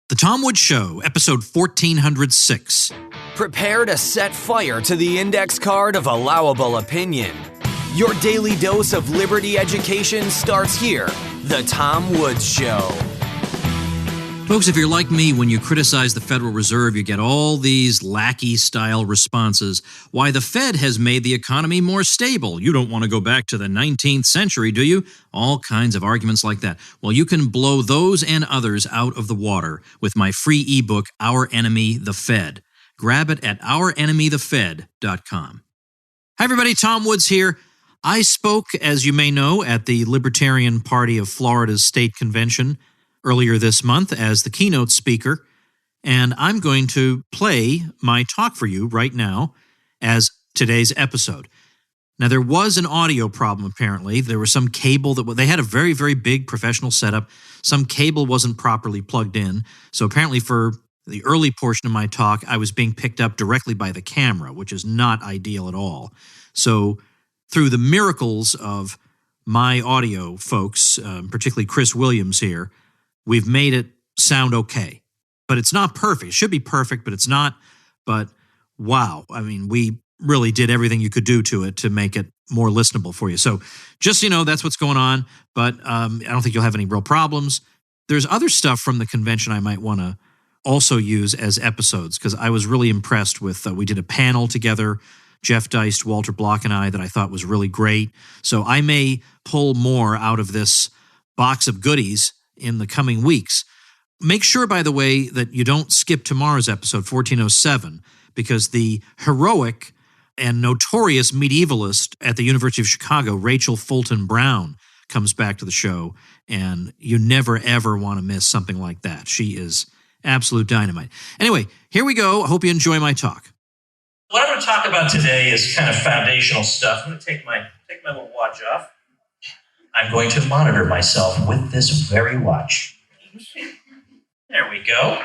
The Tom Woods Show, episode 1406. Prepare to set fire to the index card of allowable opinion. Your daily dose of liberty education starts here. The Tom Woods Show. Folks, if you're like me, when you criticize the Federal Reserve, you get all these lackey-style responses. Why, the Fed has made the economy more stable. You don't want to go back to the 19th century, do you? All kinds of arguments like that. Well, you can blow those and others out of the water with my free ebook, Our Enemy, the Fed. Grab it at ourenemythefed.com. Hi, everybody. Tom Woods here. I spoke, as you may know, at the Libertarian Party of Florida's state convention earlier this month as the keynote speaker, and I'm going to play my talk for you right now as today's episode. Now, there was an audio problem, apparently. There was some cable they had a very, very big professional setup. Some cable wasn't properly plugged in, so apparently for the early portion of my talk, I was being picked up directly by the camera, which is not ideal at all. So through the miracles of my audio folks, particularly Chris Williams here, we've made it sound okay. But it's not perfect. It should be perfect, but it's not. But wow, I mean, we really did everything you could do to it to make it more listenable for you. So just so you know, that's what's going on. But I don't think you'll have any real problems. There's other stuff from the convention I might want to also use as episodes, because I was really impressed with, we did a panel together, Jeff Deist, Walter Block, and I, that I thought was really great. So I may pull more out of this box of goodies in the coming weeks. Make sure, by the way, that you don't skip tomorrow's episode, 1407, because the heroic and notorious medievalist at the University of Chicago, Rachel Fulton Brown, comes back to the show, and you never, ever want to miss something like that. She is absolute dynamite. Anyway, here we go. I hope you enjoy my talk. What I'm going to talk about today is kind of foundational stuff. I'm going to take my little watch off. I'm going to monitor myself with this very watch. There we go.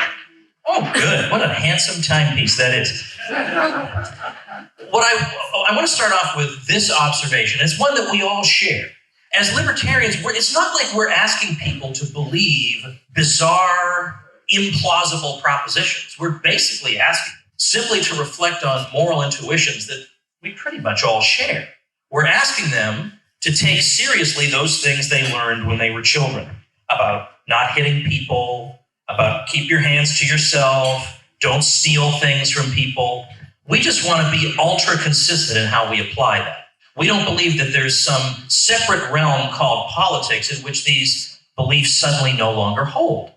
Oh, good. What a handsome timepiece that is. I want to start off with this observation. It's one that we all share. As libertarians, it's not like we're asking people to believe bizarre, implausible propositions. We're basically asking simply to reflect on moral intuitions that we pretty much all share. We're asking them to take seriously those things they learned when they were children, about not hitting people, about keep your hands to yourself, don't steal things from people. We just want to be ultra consistent in how we apply that. We don't believe that there's some separate realm called politics in which these beliefs suddenly no longer hold.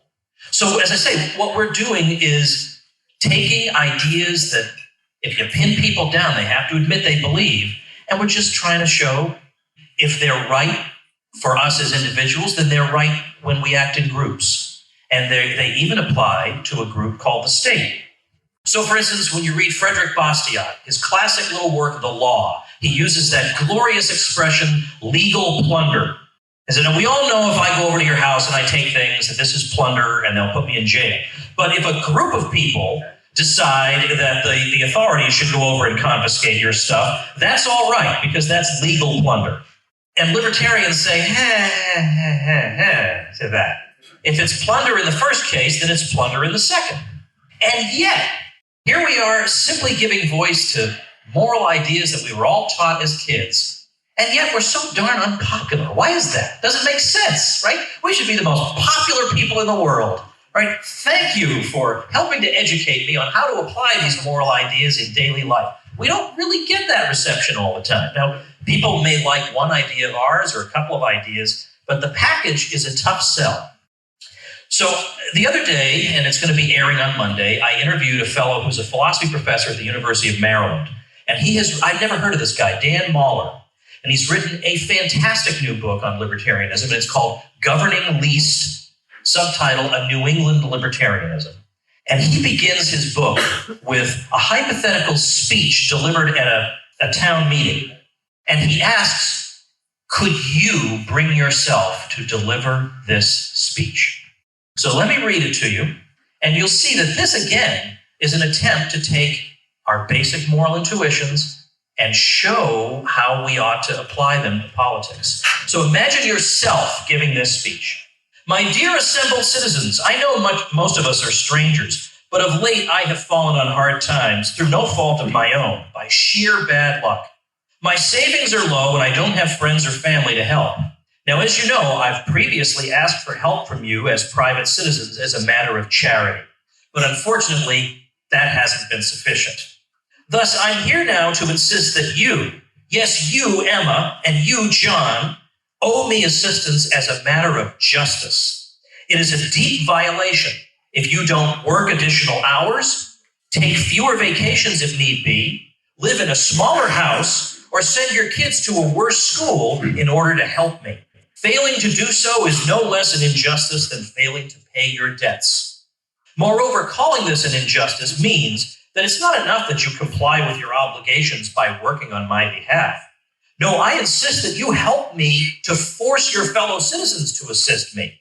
So as I say, what we're doing is taking ideas that if you pin people down, they have to admit they believe, and we're just trying to show if they're right for us as individuals, then they're right when we act in groups. And they even apply to a group called the state. So, for instance, when you read Frederick Bastiat, his classic little work, The Law, he uses that glorious expression, legal plunder. He said, we all know if I go over to your house and I take things, that this is plunder and they'll put me in jail. But if a group of people decide that the authorities should go over and confiscate your stuff, that's all right, because that's legal plunder. And libertarians say, to that. If it's plunder in the first case, then it's plunder in the second. And yet, here we are simply giving voice to moral ideas that we were all taught as kids. And yet we're so darn unpopular. Why is that? Doesn't make sense, right? We should be the most popular people in the world, right? Thank you for helping to educate me on how to apply these moral ideas in daily life. We don't really get that reception all the time. Now, people may like one idea of ours or a couple of ideas, but the package is a tough sell. So the other day, and it's going to be airing on Monday, I interviewed a fellow who's a philosophy professor at the University of Maryland. And I'd never heard of this guy, Dan Mahler. And he's written a fantastic new book on libertarianism, and it's called Governing Least, subtitle, A New England Libertarianism. And he begins his book with a hypothetical speech delivered at a town meeting. And he asks, could you bring yourself to deliver this speech? So let me read it to you, and you'll see that this, again, is an attempt to take our basic moral intuitions and show how we ought to apply them to politics. So imagine yourself giving this speech. My dear assembled citizens, I know most of us are strangers, but of late I have fallen on hard times through no fault of my own, by sheer bad luck. My savings are low and I don't have friends or family to help. Now, as you know, I've previously asked for help from you as private citizens as a matter of charity, but unfortunately, that hasn't been sufficient. Thus, I'm here now to insist that you, yes, you, Emma, and you, John, owe me assistance as a matter of justice. It is a deep violation if you don't work additional hours, take fewer vacations if need be, live in a smaller house, or send your kids to a worse school in order to help me. Failing to do so is no less an injustice than failing to pay your debts. Moreover, calling this an injustice means that it's not enough that you comply with your obligations by working on my behalf. No, I insist that you help me to force your fellow citizens to assist me.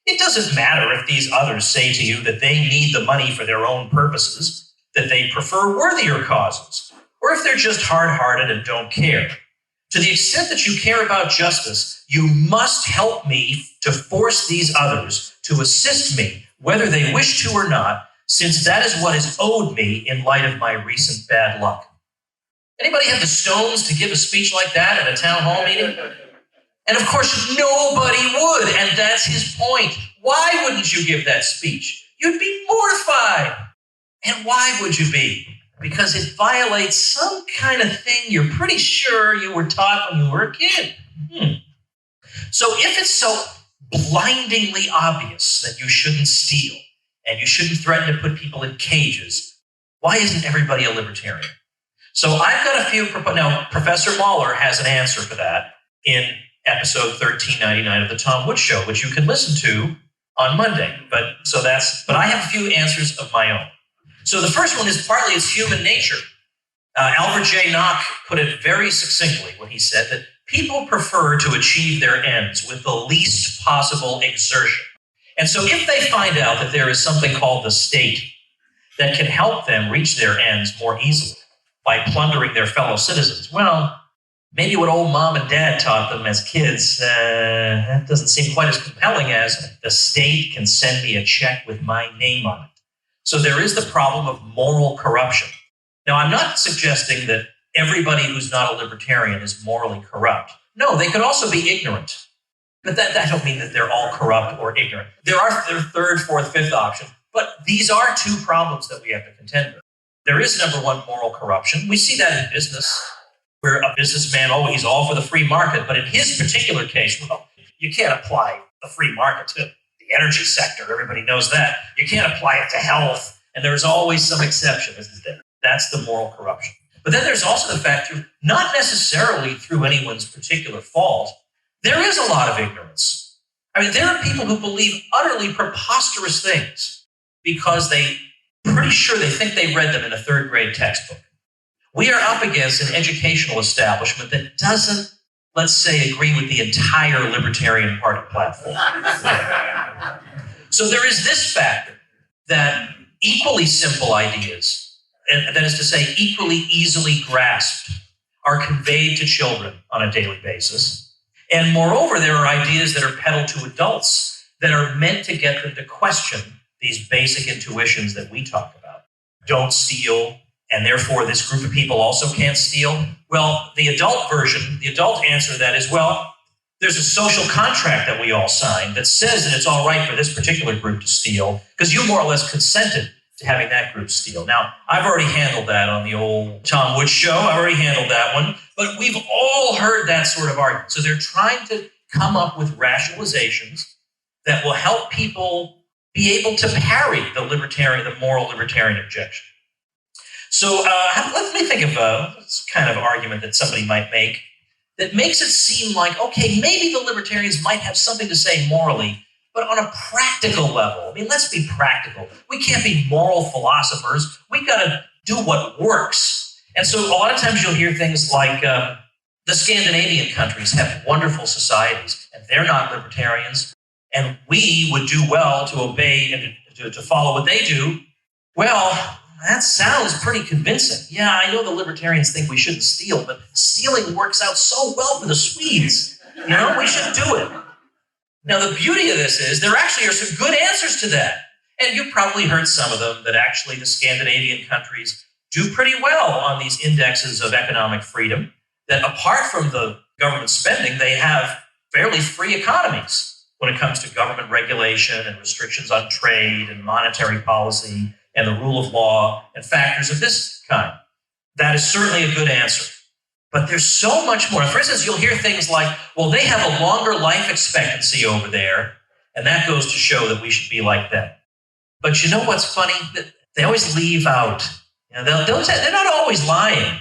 It doesn't matter if these others say to you that they need the money for their own purposes, that they prefer worthier causes, or if they're just hard-hearted and don't care. To the extent that you care about justice, you must help me to force these others to assist me, whether they wish to or not, since that is what is owed me in light of my recent bad luck. Anybody have the stones to give a speech like that at a town hall meeting? And of course, nobody would, and that's his point. Why wouldn't you give that speech? You'd be mortified. And why would you be? Because it violates some kind of thing you're pretty sure you were taught when you were a kid. So if it's so blindingly obvious that you shouldn't steal and you shouldn't threaten to put people in cages, why isn't everybody a libertarian? So I've got a few. Now, Professor Mahler has an answer for that in episode 1399 of the Tom Woods Show, which you can listen to on Monday. But I have a few answers of my own. So the first one is partly it's human nature. Albert J. Nock put it very succinctly when he said that people prefer to achieve their ends with the least possible exertion. And so if they find out that there is something called the state that can help them reach their ends more easily by plundering their fellow citizens, well, maybe what old mom and dad taught them as kids, that doesn't seem quite as compelling as the state can send me a check with my name on it. So there is the problem of moral corruption. Now, I'm not suggesting that everybody who's not a libertarian is morally corrupt. No, they could also be ignorant. But that don't mean that they're all corrupt or ignorant. There are third, fourth, fifth option, but these are two problems that we have to contend with. There is, number one, moral corruption. We see that in business, where a businessman, he's all for the free market, but in his particular case, well, you can't apply the free market to the energy sector. Everybody knows that. You can't apply it to health, and there's always some exception, isn't there? That's the moral corruption. But then there's also the fact, not necessarily through anyone's particular fault, there is a lot of ignorance. I mean, there are people who believe utterly preposterous things because pretty sure they think they read them in a third grade textbook. We are up against an educational establishment that doesn't, let's say, agree with the entire Libertarian Party platform. So there is this factor that equally simple ideas, and that is to say, equally easily grasped, are conveyed to children on a daily basis. And moreover, there are ideas that are peddled to adults that are meant to get them to question these basic intuitions that we talk about. Don't steal, and therefore this group of people also can't steal. Well, the adult version, the adult answer to that is, well, there's a social contract that we all signed that says that it's all right for this particular group to steal because you more or less consented to having that group steal. Now, I've already handled that on the old Tom Woods Show. I've already handled that one. But we've all heard that sort of argument. So they're trying to come up with rationalizations that will help people be able to parry the moral libertarian objection. So let me think of this kind of argument that somebody might make that makes it seem like, okay, maybe the libertarians might have something to say morally, but on a practical level. I mean, let's be practical. We can't be moral philosophers. We've got to do what works. And so a lot of times you'll hear things like the Scandinavian countries have wonderful societies, and they're not libertarians, and we would do well to obey and to follow what they do. Well, that sounds pretty convincing. Yeah, I know the libertarians think we shouldn't steal, but stealing works out so well for the Swedes. We should do it. Now, the beauty of this is there actually are some good answers to that. And you've probably heard some of them, that actually the Scandinavian countries do pretty well on these indexes of economic freedom, that apart from the government spending, they have fairly free economies when it comes to government regulation and restrictions on trade and monetary policy and the rule of law and factors of this kind. That is certainly a good answer. But there's so much more. For instance, you'll hear things like, well, they have a longer life expectancy over there, and that goes to show that we should be like them. But you know what's funny? They always leave out. They're not always lying.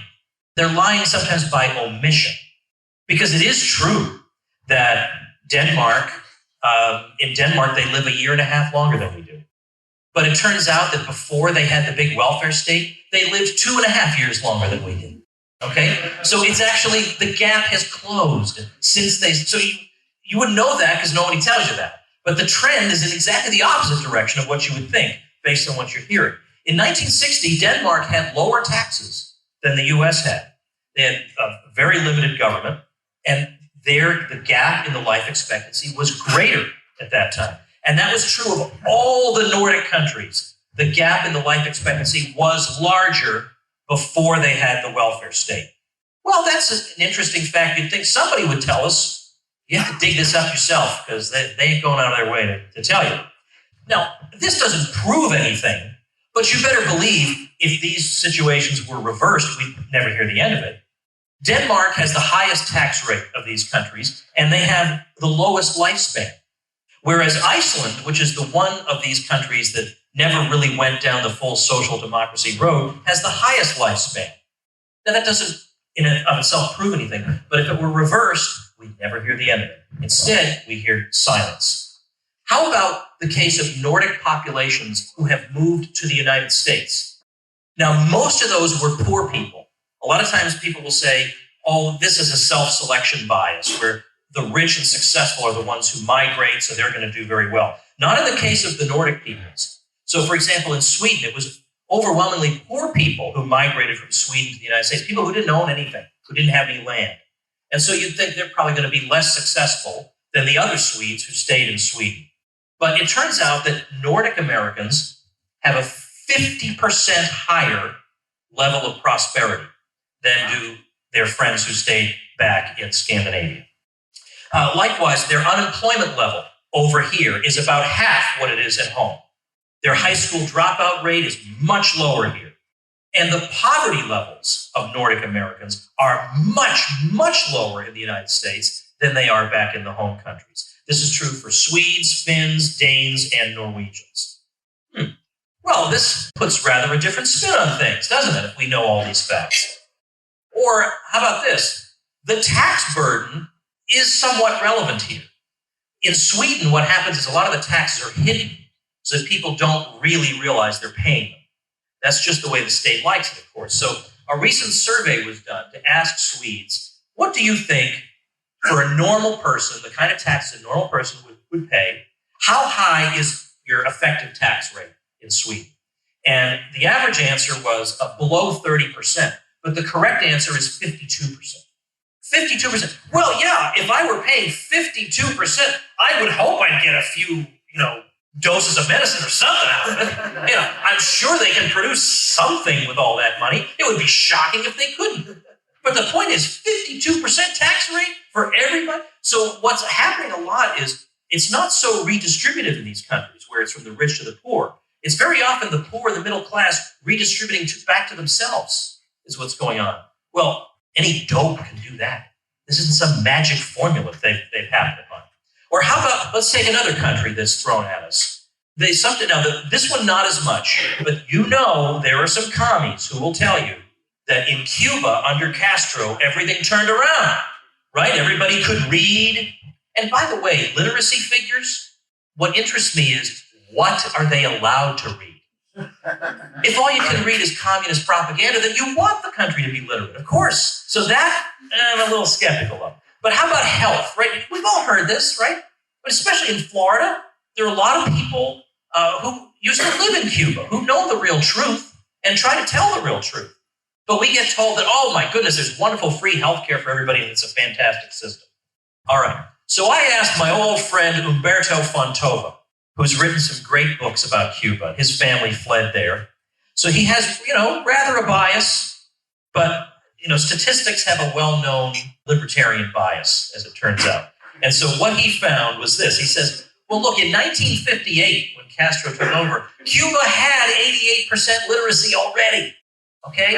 They're lying sometimes by omission. Because it is true that in Denmark, they live a year and a half longer than we do. But it turns out that before they had the big welfare state, they lived 2.5 years longer than we did. Okay? So it's actually, the gap has closed since so you wouldn't know that because nobody tells you that. But the trend is in exactly the opposite direction of what you would think based on what you're hearing. In 1960, Denmark had lower taxes than the US had. They had a very limited government, and the gap in the life expectancy was greater at that time. And that was true of all the Nordic countries. The gap in the life expectancy was larger before they had the welfare state. Well, that's an interesting fact. You'd think somebody would tell us. You have to dig this up yourself because they ain't going out of their way to tell you. Now, this doesn't prove anything, but you better believe if these situations were reversed, we'd never hear the end of it. Denmark has the highest tax rate of these countries, and they have the lowest lifespan. Whereas Iceland, which is the one of these countries that never really went down the full social democracy road, has the highest lifespan. Now, that doesn't in and of itself prove anything, but if it were reversed, we'd never hear the end of it. Instead, we hear silence. How about the case of Nordic populations who have moved to the United States? Now, most of those were poor people. A lot of times people will say, oh, this is a self-selection bias, where the rich and successful are the ones who migrate, so they're going to do very well. Not in the case of the Nordic peoples. So, for example, in Sweden, it was overwhelmingly poor people who migrated from Sweden to the United States, people who didn't own anything, who didn't have any land. And so you'd think they're probably going to be less successful than the other Swedes who stayed in Sweden. But it turns out that Nordic Americans have a 50% higher level of prosperity than do their friends who stayed back in Scandinavia. Likewise, their unemployment level over here is about half what it is at home. Their high school dropout rate is much lower here. And the poverty levels of Nordic Americans are much, much lower in the United States than they are back in the home countries. This is true for Swedes, Finns, Danes, and Norwegians. Well, this puts rather a different spin on things, doesn't it, if we know all these facts? Or how about this? The tax burden is somewhat relevant here. In Sweden, what happens is a lot of the taxes are hidden so that people don't really realize they're paying them. That's just the way the state likes it, of course. So a recent survey was done to ask Swedes, what do you think for a normal person, the kind of taxes a normal person would pay, how high is your effective tax rate in Sweden? And the average answer was below 30%, but the correct answer is 52%. 52%. Well, yeah, if I were paying 52%, I would hope I'd get a few, doses of medicine or something out of it. I'm sure they can produce something with all that money. It would be shocking if they couldn't. But the point is 52% tax rate for everybody. So what's happening a lot is it's not so redistributive in these countries where it's from the rich to the poor. It's very often the poor and the middle class redistributing back to themselves is what's going on. Well, any dope can do that. This isn't some magic formula they've happened upon. Or how about, let's take another country that's thrown at us. This one not as much, but there are some commies who will tell you that in Cuba under Castro, everything turned around, right? Everybody could read. And by the way, literacy figures, what interests me is, what are they allowed to read? If all you can read is communist propaganda, then you want the country to be literate, of course. So that I'm a little skeptical of. But how about health, right? We've all heard this, right? But especially in Florida, there are a lot of people who used to live in Cuba, who know the real truth and try to tell the real truth. But we get told that, oh my goodness, there's wonderful free health care for everybody and it's a fantastic system. All right. So I asked my old friend Umberto Fontova, who's written some great books about Cuba. His family fled there. So he has, rather a bias, but, statistics have a well-known libertarian bias, as it turns out. And so what he found was this. He says, well, look, in 1958, when Castro took over, Cuba had 88% literacy already. Okay?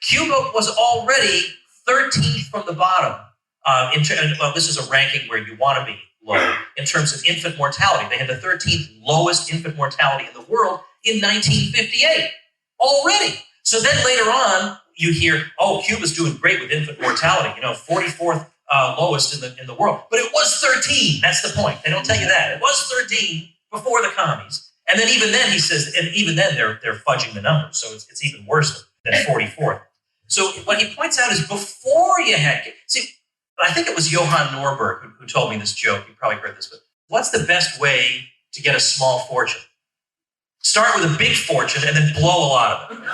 Cuba was already 13th from the bottom. This is a ranking where you want to be low in terms of infant mortality. They had the 13th lowest infant mortality in the world in 1958 already. So then later on, you hear, Cuba's doing great with infant mortality, 44th lowest in the world. But it was 13. That's the point. They don't tell you that. It was 13 before the commies. And then even then, he says, and even then they're fudging the numbers. So it's even worse than 44th. So what he points out is before you had, I think it was Johann Norberg who told me this joke. You probably heard this, but what's the best way to get a small fortune? Start with a big fortune and then blow a lot of it.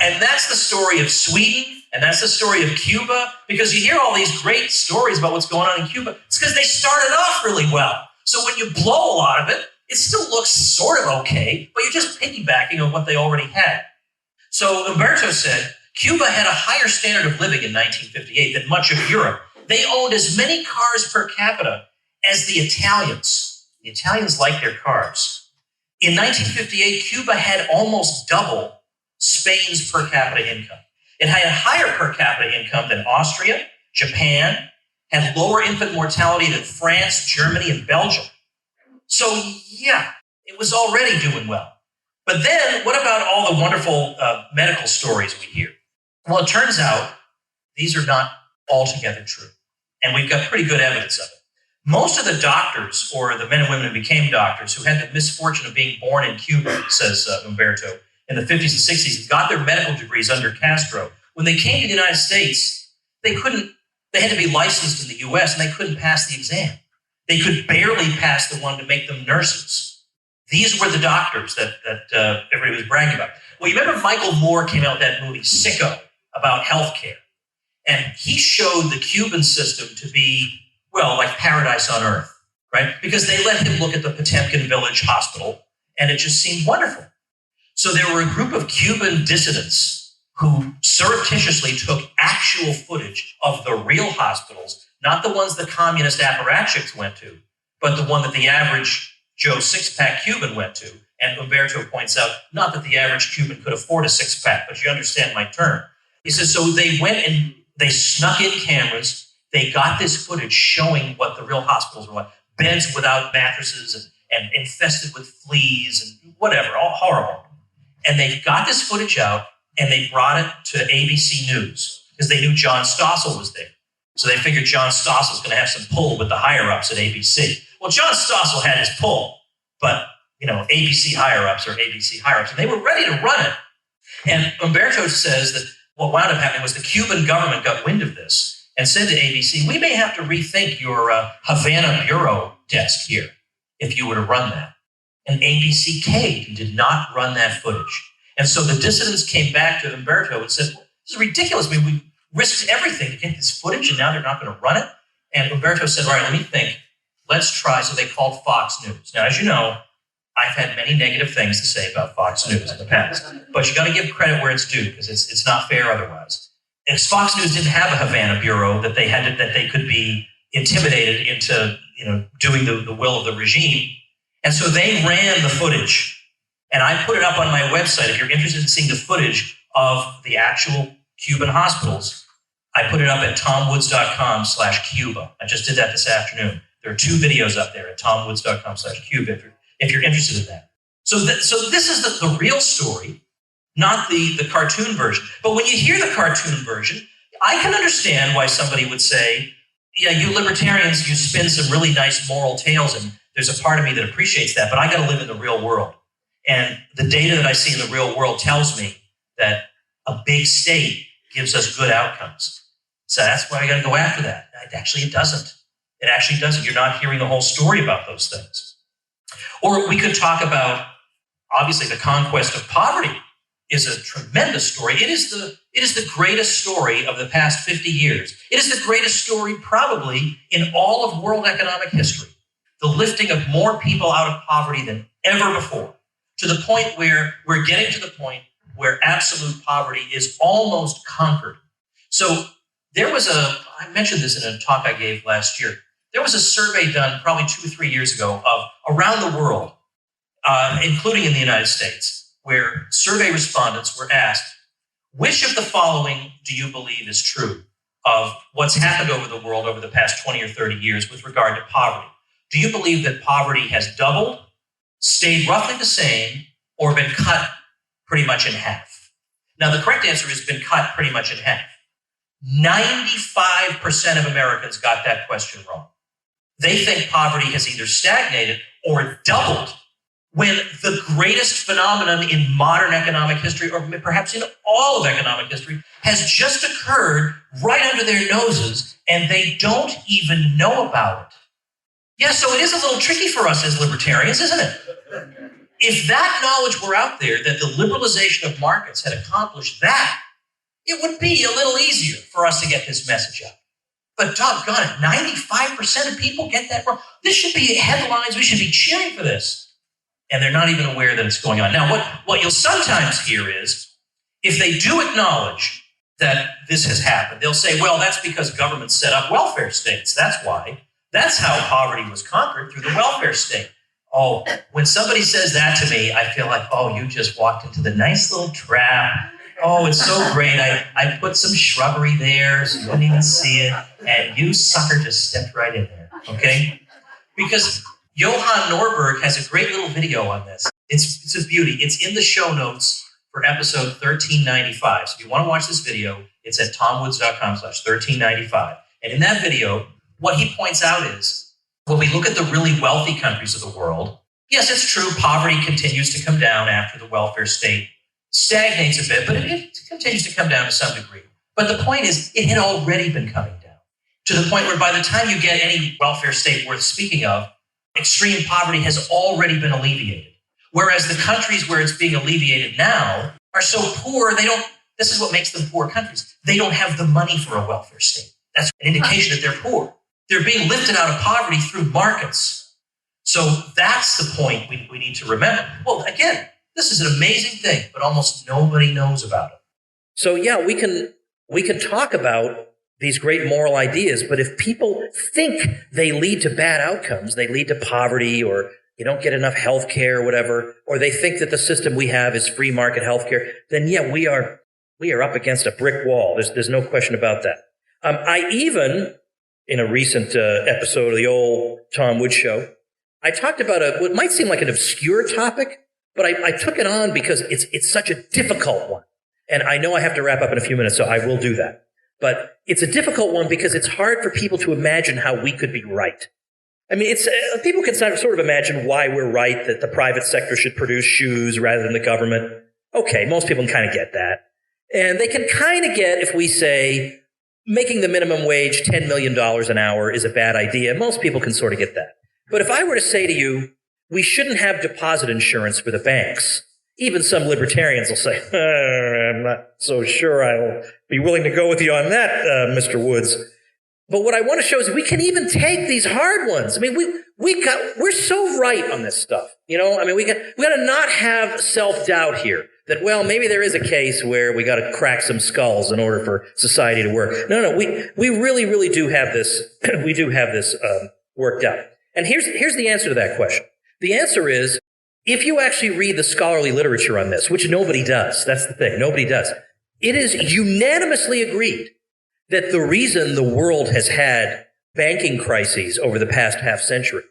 And that's the story of Sweden, and that's the story of Cuba, because you hear all these great stories about what's going on in Cuba. It's because they started off really well. So when you blow a lot of it, it still looks sort of okay, but you're just piggybacking on what they already had. So Umberto said, Cuba had a higher standard of living in 1958 than much of Europe. They owned as many cars per capita as the Italians. The Italians like their cars. In 1958, Cuba had almost double Spain's per capita income. It had a higher per capita income than Austria, Japan, had lower infant mortality than France, Germany, and Belgium. So yeah, it was already doing well. But then what about all the wonderful medical stories we hear? Well, it turns out these are not altogether true. And we've got pretty good evidence of it. Most of the doctors, or the men and women who became doctors, who had the misfortune of being born in Cuba, says Umberto, in the 50s and 60s, and got their medical degrees under Castro, when they came to the United States, they had to be licensed in the US and they couldn't pass the exam. They could barely pass the one to make them nurses. These were the doctors that everybody was bragging about. Well, you remember Michael Moore came out with that movie, Sicko, about healthcare. And he showed the Cuban system to be, like paradise on earth, right? Because they let him look at the Potemkin Village Hospital, and it just seemed wonderful. So there were a group of Cuban dissidents who surreptitiously took actual footage of the real hospitals, not the ones the communist apparatchiks went to, but the one that the average Joe six-pack Cuban went to. And Umberto points out, not that the average Cuban could afford a six-pack, but you understand my term. He says, so they went and they snuck in cameras. They got this footage showing what the real hospitals were like, beds without mattresses and infested with fleas and whatever, all horrible. And they got this footage out and they brought it to ABC News because they knew John Stossel was there. So they figured John Stossel was going to have some pull with the higher-ups at ABC. Well, John Stossel had his pull, but, ABC higher-ups are ABC higher-ups. And they were ready to run it. And Umberto says that what wound up happening was the Cuban government got wind of this and said to ABC, we may have to rethink your Havana bureau desk here if you were to run that. And ABC caved and did not run that footage. And so the dissidents came back to Umberto and said, this is ridiculous. I mean, we risked everything to get this footage and now they're not going to run it. And Umberto said, all right, let me think. Let's try. So they called Fox News. Now, as you know, I've had many negative things to say about Fox News in the past, but you got to give credit where it's due because it's not fair otherwise. And Fox News didn't have a Havana bureau that they could be intimidated into doing the will of the regime, and so they ran the footage. And I put it up on my website if you're interested in seeing the footage of the actual Cuban hospitals. I put it up at tomwoods.com/Cuba. I just did that this afternoon. There are 2 videos up there at tomwoods.com/Cuba if you're interested in that. So this is the real story, not the cartoon version. But when you hear the cartoon version, I can understand why somebody would say, yeah, you libertarians, you spin some really nice moral tales, and there's a part of me that appreciates that, but I got to live in the real world. And the data that I see in the real world tells me that a big state gives us good outcomes. So that's why I got to go after that. Actually, it doesn't. It actually doesn't. You're not hearing the whole story about those things. Or we could talk about, obviously, the conquest of poverty. is a tremendous story. It is the greatest story of the past 50 years. It is the greatest story probably in all of world economic history. The lifting of more people out of poverty than ever before, to the point where we're getting to the point where absolute poverty is almost conquered. So I mentioned this in a talk I gave last year. There was a survey done probably 2 or 3 years ago of around the world, including in the United States, where survey respondents were asked, which of the following do you believe is true of what's happened over the world over the past 20 or 30 years with regard to poverty? Do you believe that poverty has doubled, stayed roughly the same, or been cut pretty much in half? Now, the correct answer has been cut pretty much in half. 95% of Americans got that question wrong. They think poverty has either stagnated or doubled, when the greatest phenomenon in modern economic history, or perhaps in all of economic history, has just occurred right under their noses, and they don't even know about it. Yeah, so it is a little tricky for us as libertarians, isn't it? If that knowledge were out there, that the liberalization of markets had accomplished that, it would be a little easier for us to get this message out. But doggone it, 95% of people get that wrong. This should be headlines. We should be cheering for this. And they're not even aware that it's going on. Now, what you'll sometimes hear is, if they do acknowledge that this has happened, they'll say, well, that's because government set up welfare states. That's why. That's how poverty was conquered, through the welfare state. Oh, when somebody says that to me, I feel like, oh, you just walked into the nice little trap. Oh, it's so great. I put some shrubbery there so you wouldn't even see it. And you sucker just stepped right in there, okay? Because Johan Norberg has a great little video on this. It's a beauty. It's in the show notes for episode 1395. So if you want to watch this video, it's at tomwoods.com/1395. And in that video, what he points out is, when we look at the really wealthy countries of the world, yes, it's true, poverty continues to come down after the welfare state stagnates a bit, but it continues to come down to some degree. But the point is, it had already been coming down, to the point where by the time you get any welfare state worth speaking of, extreme poverty has already been alleviated. Whereas the countries where it's being alleviated now are so poor, this is what makes them poor countries. They don't have the money for a welfare state. That's an indication that they're poor. They're being lifted out of poverty through markets. So that's the point we need to remember. Well, again, this is an amazing thing, but almost nobody knows about it. So yeah, we can talk about these great moral ideas, but if people think they lead to bad outcomes, they lead to poverty, or you don't get enough health care or whatever, or they think that the system we have is free market health care, then yeah, we are up against a brick wall. There's no question about that. I even, in a recent episode of the old Tom Woods Show, I talked about what might seem like an obscure topic, but I took it on because it's such a difficult one. And I know I have to wrap up in a few minutes, so I will do that. But it's a difficult one because it's hard for people to imagine how we could be right. I mean, people can sort of imagine why we're right, that the private sector should produce shoes rather than the government. Okay, most people can kind of get that. And they can kind of get if we say making the minimum wage $10 million an hour is a bad idea. Most people can sort of get that. But if I were to say to you, we shouldn't have deposit insurance for the banks, even some libertarians will say, I'm not so sure I'll be willing to go with you on that, Mr. Woods. But what I want to show is we can even take these hard ones. I mean, we're so right on this stuff. You know, I mean, we got to not have self-doubt here that, well, maybe there is a case where we got to crack some skulls in order for society to work. No, we really, really do have this. We do have this worked out. And here's the answer to that question. The answer is, if you actually read the scholarly literature on this, which nobody does, that's the thing, nobody does, it is unanimously agreed that the reason the world has had banking crises over the past half century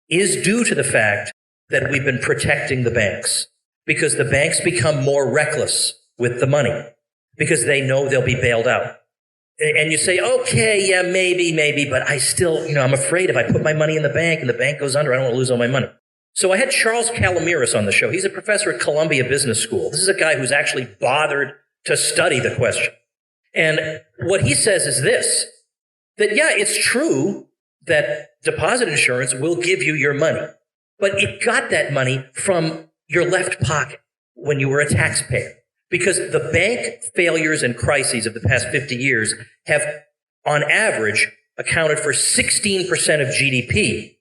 is due to the fact that we've been protecting the banks, because the banks become more reckless with the money because they know they'll be bailed out. And you say, okay, yeah, maybe, but I still, I'm afraid if I put my money in the bank and the bank goes under, I don't want to lose all my money. So I had Charles Calamiris on the show. He's a professor at Columbia Business School. This is a guy who's actually bothered to study the question. And what he says is this, that yeah, it's true that deposit insurance will give you your money, but it got that money from your left pocket when you were a taxpayer. because the bank failures and crises of the past 50 years have, on average, accounted for 16% of GDP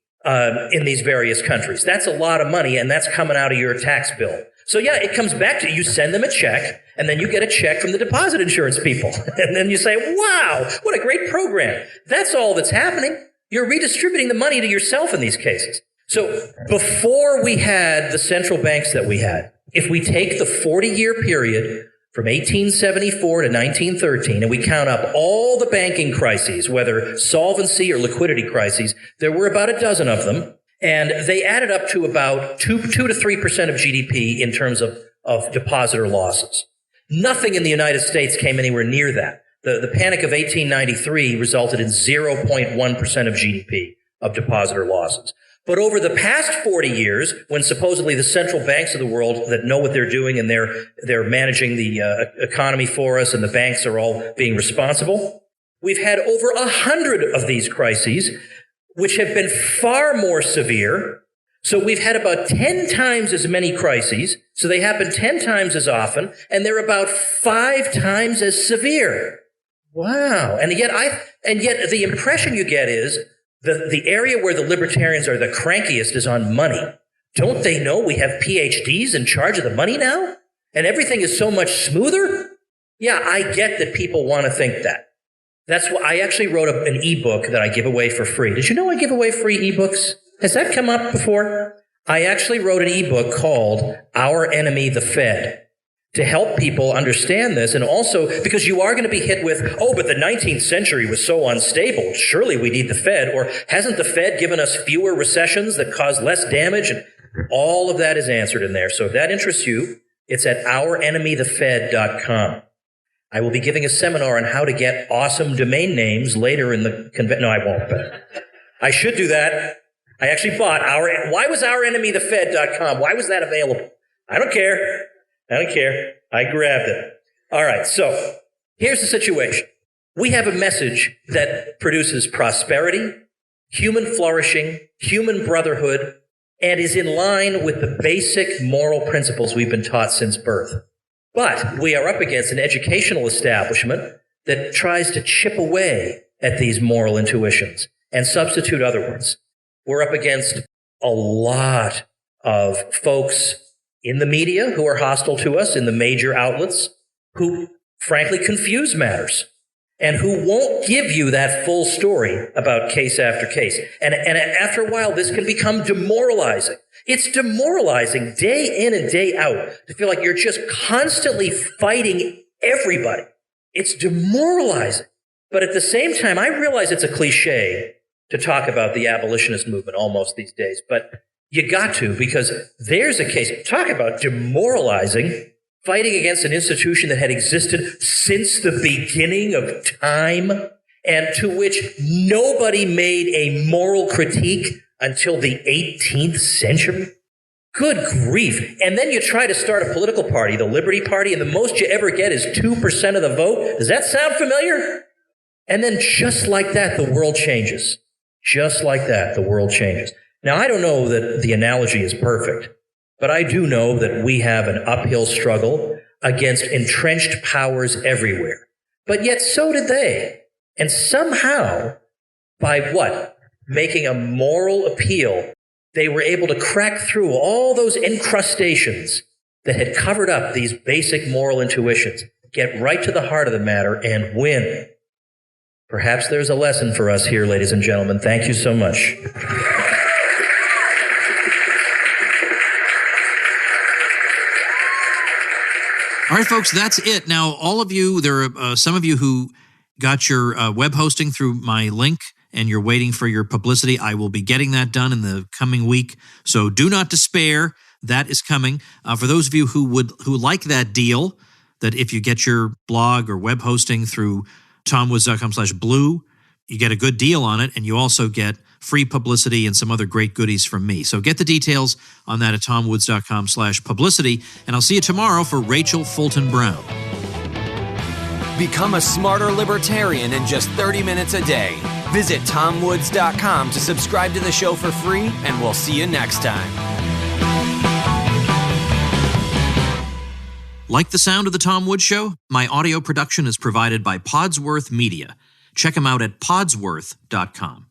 in these various countries. That's a lot of money, and that's coming out of your tax bill. So yeah, it comes back to you send them a check, and then you get a check from the deposit insurance people. And then you say, wow, what a great program. That's all that's happening. You're redistributing the money to yourself in these cases. So before we had the central banks that we had, if we take the 40-year period from 1874 to 1913, and we count up all the banking crises, whether solvency or liquidity crises, there were about a dozen of them. And they added up to about 2 to 3% of GDP in terms of depositor losses. Nothing in the United States came anywhere near that. The panic of 1893 resulted in 0.1% of GDP of depositor losses. But over the past 40 years, when supposedly the central banks of the world that know what they're doing and they're managing the economy for us and the banks are all being responsible, we've had over 100 of these crises, which have been far more severe. So we've had about 10 times as many crises. So they happen 10 times as often, and they're about 5 times as severe. Wow. And yet the impression you get is the area where the libertarians are the crankiest is on money. Don't they know we have PhDs in charge of the money now? And everything is so much smoother? Yeah, I get that people want to think that. That's why I actually wrote an ebook that I give away for free. Did you know I give away free ebooks? Has that come up before? I actually wrote an ebook called Our Enemy, the Fed, to help people understand this. And also because you are going to be hit with, oh, but the 19th century was so unstable. Surely we need the Fed. Or hasn't the Fed given us fewer recessions that cause less damage? And all of that is answered in there. So if that interests you, it's at ourenemythefed.com. I will be giving a seminar on how to get awesome domain names later in the convention. No, I won't, but I should do that. I actually bought why was ourenemythefed.com? Why was that available? I don't care. I grabbed it. All right. So here's the situation. We have a message that produces prosperity, human flourishing, human brotherhood, and is in line with the basic moral principles we've been taught since birth. But we are up against an educational establishment that tries to chip away at these moral intuitions and substitute other ones. We're up against a lot of folks in the media who are hostile to us, in the major outlets, who frankly confuse matters and who won't give you that full story about case after case. And after a while, this can become demoralizing. It's demoralizing day in and day out to feel like you're just constantly fighting everybody. It's demoralizing. But at the same time, I realize it's a cliche to talk about the abolitionist movement almost these days, but you got to, because there's a case. Talk about demoralizing, fighting against an institution that had existed since the beginning of time and to which nobody made a moral critique until the 18th century. Good grief. And then you try to start a political party, the Liberty Party, and the most you ever get is 2% of the vote. Does that sound familiar? And then just like that, the world changes. Just like that, the world changes. Now, I don't know that the analogy is perfect, but I do know that we have an uphill struggle against entrenched powers everywhere. But yet so did they. And somehow, by what? Making a moral appeal, they were able to crack through all those incrustations that had covered up these basic moral intuitions, get right to the heart of the matter, and win. Perhaps there's a lesson for us here, ladies and gentlemen. Thank you so much. All right, folks, that's it. Now, all of you, there are some of you who got your web hosting through my link and you're waiting for your publicity. I will be getting that done in the coming week. So do not despair. That is coming. For those of you who like that deal, that if you get your blog or web hosting through tomwoods.com/blue, you get a good deal on it, and you also get free publicity and some other great goodies from me. So get the details on that at tomwoods.com/publicity, and I'll see you tomorrow for Rachel Fulton Brown. Become a smarter libertarian in just 30 minutes a day. Visit tomwoods.com to subscribe to the show for free, and we'll see you next time. Like the sound of The Tom Woods Show? My audio production is provided by Podsworth Media. Check them out at podsworth.com.